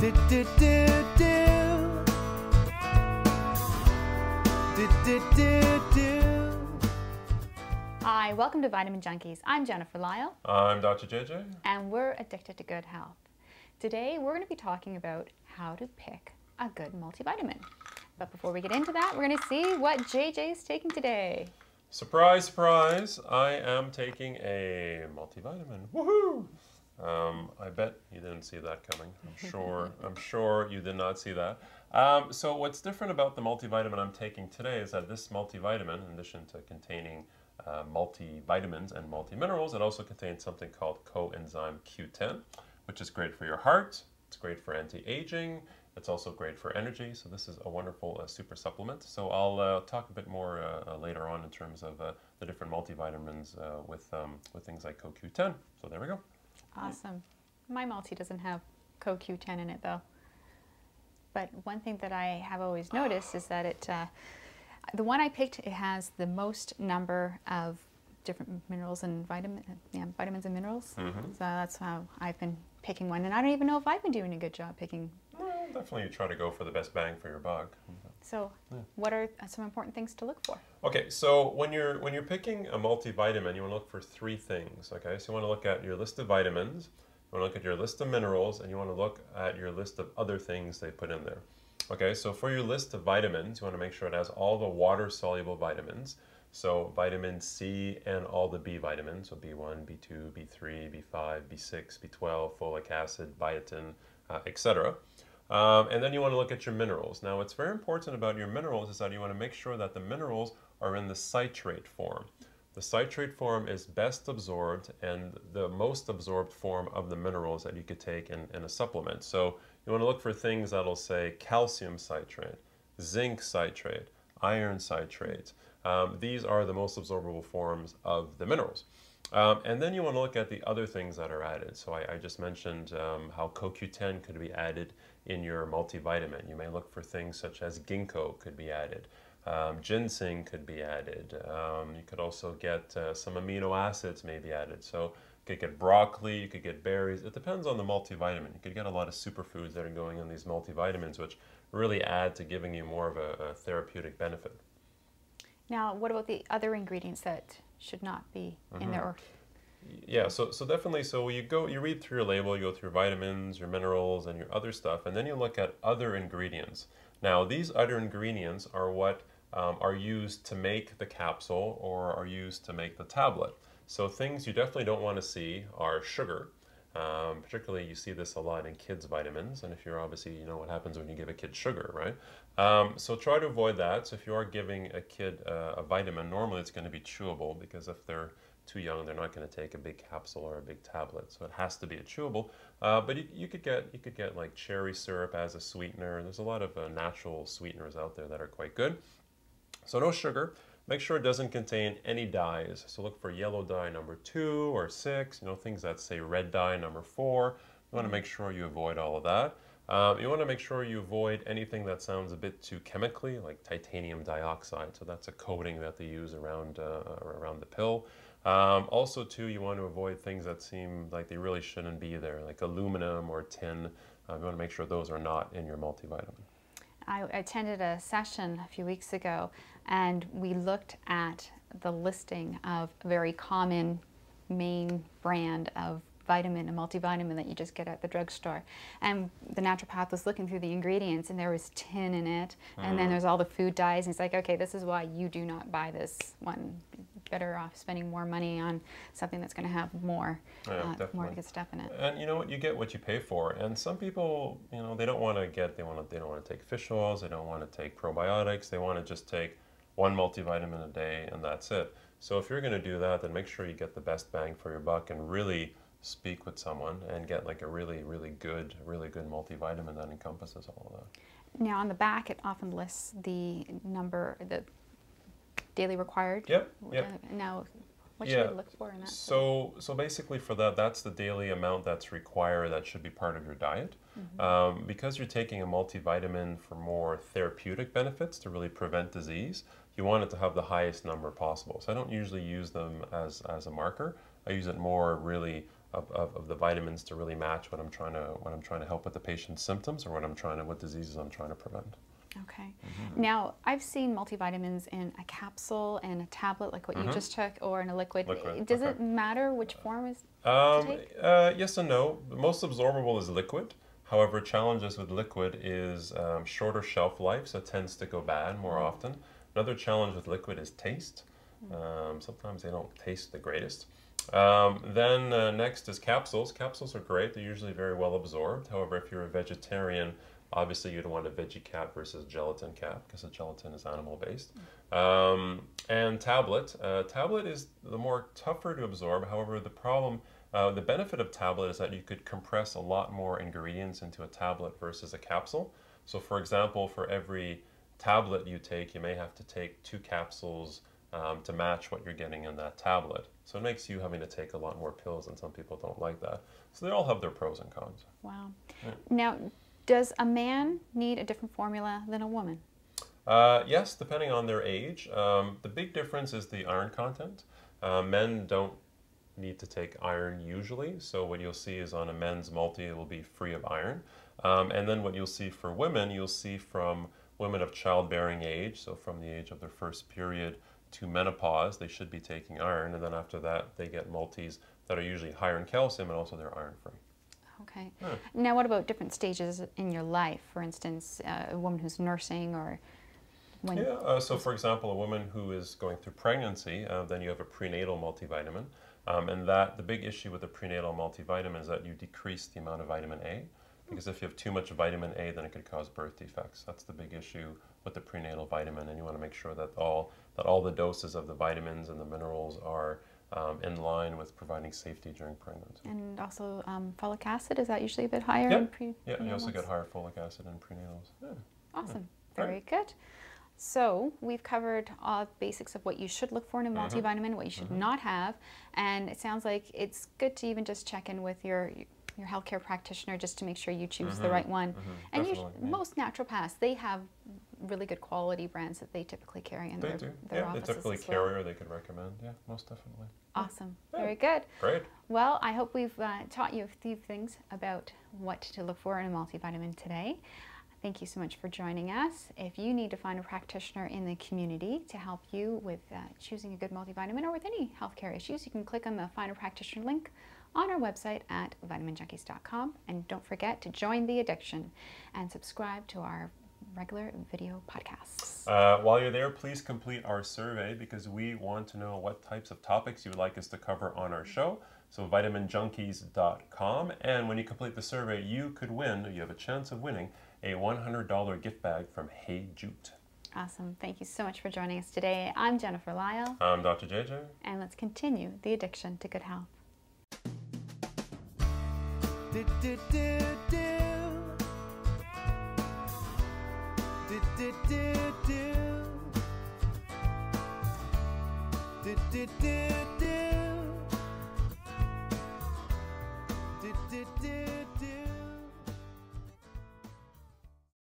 Do, do, do, do. Do, do, do, do. Hi, welcome to Vitamin Junkies. I'm Jennifer Lyall. I'm Dr. JJ. And we're addicted to good health. Today we're going to be talking about how to pick a good multivitamin. But before we get into that, we're going to see what JJ's taking today. Surprise, surprise, I am taking a multivitamin. Woohoo! I bet you didn't see that coming. I'm sure you did not see that. So what's different about the multivitamin I'm taking today is that this multivitamin, in addition to containing multivitamins and multiminerals, it also contains something called coenzyme Q10, which is great for your heart. It's great for anti-aging. It's also great for energy. So this is a wonderful super supplement. So I'll talk a bit more later on in terms of the different multivitamins with things like CoQ10. So there we go. Awesome. My multi doesn't have CoQ10 in it though. But one thing that I have always noticed is that the one I picked, it has the most number of different minerals and vitamins and minerals. So that's how I've been picking one. And I don't even know if I've been doing a good job picking. Well, definitely try to go for the best bang for your buck. So what are some important things to look for? Okay, so when you're picking a multivitamin, you want to look for three things. Okay, so you want to look at your list of vitamins, you want to look at your list of minerals, and you want to look at your list of other things they put in there. Okay, so for your list of vitamins, you want to make sure it has all the water-soluble vitamins. So vitamin C and all the B vitamins, so B1, B2, B3, B5, B6, B12, folic acid, biotin, etc. And then you want to look at your minerals. Now, what's very important about your minerals is that you want to make sure that the minerals are in the citrate form. The citrate form is best absorbed and the most absorbed form of the minerals that you could take in a supplement. So you want to look for things that'll say calcium citrate, zinc citrate, iron citrate. These are the most absorbable forms of the minerals. And then you want to look at the other things that are added. So I just mentioned how CoQ10 could be added in your multivitamin. You may look for things such as ginkgo could be added. Ginseng could be added. You could also get some amino acids may be added. So you could get broccoli, you could get berries. It depends on the multivitamin. You could get a lot of superfoods that are going in these multivitamins, which really add to giving you more of a therapeutic benefit. Now, what about the other ingredients that should not be in there? Yeah, so definitely, so you read through your label, you go through vitamins, your minerals, and your other stuff, and then you look at other ingredients. Now, these other ingredients are what are used to make the capsule or are used to make the tablet. So things you definitely don't want to see are sugar. Particularly, you see this a lot in kids' vitamins, and if you're obviously, you know what happens when you give a kid sugar, right? So try to avoid that. So if you are giving a kid a vitamin, normally it's going to be chewable, because if they're too young, they're not going to take a big capsule or a big tablet. So it has to be a chewable. But you could get like cherry syrup as a sweetener. There's a lot of natural sweeteners out there that are quite good. So no sugar. Make sure it doesn't contain any dyes. So look for yellow dye number 2 or 6, you know, things that say red dye number 4. You want to make sure you avoid all of that. You want to make sure you avoid anything that sounds a bit too chemically, like titanium dioxide. So that's a coating that they use around the pill. Also, too, you want to avoid things that seem like they really shouldn't be there, like aluminum or tin. You want to make sure those are not in your multivitamin. I attended a session a few weeks ago, and we looked at the listing of a very common main brand of vitamin, a multivitamin that you just get at the drugstore. And the naturopath was looking through the ingredients, and there was tin in it, and then there's all the food dyes, and he's like, okay, this is why you do not buy this one. Better off spending more money on something that's going to have more good stuff in it. And you know what, you get what you pay for. And some people, you know, they don't want to take fish oils, they don't want to take probiotics, they want to just take one multivitamin a day and that's it. So if you're going to do that, then make sure you get the best bang for your buck and really speak with someone and get like a really good multivitamin that encompasses all of that. Now on the back, it often lists the number, the daily required. Yep. Now, what should we look for in that? So basically for that, that's the daily amount that's required that should be part of your diet. Because you're taking a multivitamin for more therapeutic benefits to really prevent disease, you want it to have the highest number possible. So I don't usually use them as a marker. I use it more really of the vitamins to really match what I'm trying to help with the patient's symptoms, or what diseases I'm trying to prevent. Okay. Now, I've seen multivitamins in a capsule and a tablet, like what you just took, or in a liquid. Does it matter which form is to take? Yes and no. The most absorbable is liquid. However, challenges with liquid is shorter shelf life, so it tends to go bad more often. Another challenge with liquid is taste. Sometimes they don't taste the greatest. Then next is capsules. Capsules are great. They're usually very well absorbed. However, if you're a vegetarian, obviously you'd want a veggie cap versus gelatin cap, because the gelatin is animal-based. And tablet. Tablet is the more tougher to absorb. However, the benefit of tablet is that you could compress a lot more ingredients into a tablet versus a capsule. So for example, for every tablet you take, you may have to take 2 capsules to match what you're getting in that tablet. So it makes you having to take a lot more pills, and some people don't like that. So they all have their pros and cons. Wow. Yeah. Now, does a man need a different formula than a woman? Yes, depending on their age. The big difference is the iron content. Men don't need to take iron usually, so what you'll see is on a men's multi, it will be free of iron. And then what you'll see for women, you'll see from women of childbearing age, so from the age of their first period to menopause, they should be taking iron, and then after that, they get multis that are usually higher in calcium, and also they're iron-free. Okay. Now, what about different stages in your life? For instance, a woman who's nursing, or when... Yeah, so for example, a woman who is going through pregnancy, then you have a prenatal multivitamin. And the big issue with the prenatal multivitamin is that you decrease the amount of vitamin A, because if you have too much vitamin A, then it could cause birth defects. That's the big issue with the prenatal vitamin, and you want to make sure that all the doses of the vitamins and the minerals are in line with providing safety during pregnancy. And also folic acid, is that usually a bit higher? Yeah, you also get higher folic acid in prenatals. Yeah. Awesome. Very good. So we've covered all the basics of what you should look for in a multivitamin, what you should not have, and it sounds like it's good to even just check in with your healthcare practitioner just to make sure you choose the right one. And most naturopaths, they have really good quality brands that they typically carry in their offices. They typically carry, or they could recommend. Yeah, most definitely. Awesome. Very good. Great. Well, I hope we've taught you a few things about what to look for in a multivitamin today. Thank you so much for joining us. If you need to find a practitioner in the community to help you with choosing a good multivitamin, or with any healthcare issues, you can click on the Find a Practitioner link on our website at vitaminjunkies.com. And don't forget to join the addiction and subscribe to our regular video podcasts. While you're there, please complete our survey, because we want to know what types of topics you would like us to cover on our show. So vitaminjunkies.com, and when you complete the survey, you have a chance of winning a $100 gift bag from Hey Jute. Awesome. Thank you so much for joining us today. I'm Jennifer Lyall. I'm Dr. JJ. And let's continue the addiction to good health. Do, do, do, do. Do, do, do, do. Do, do, do, do.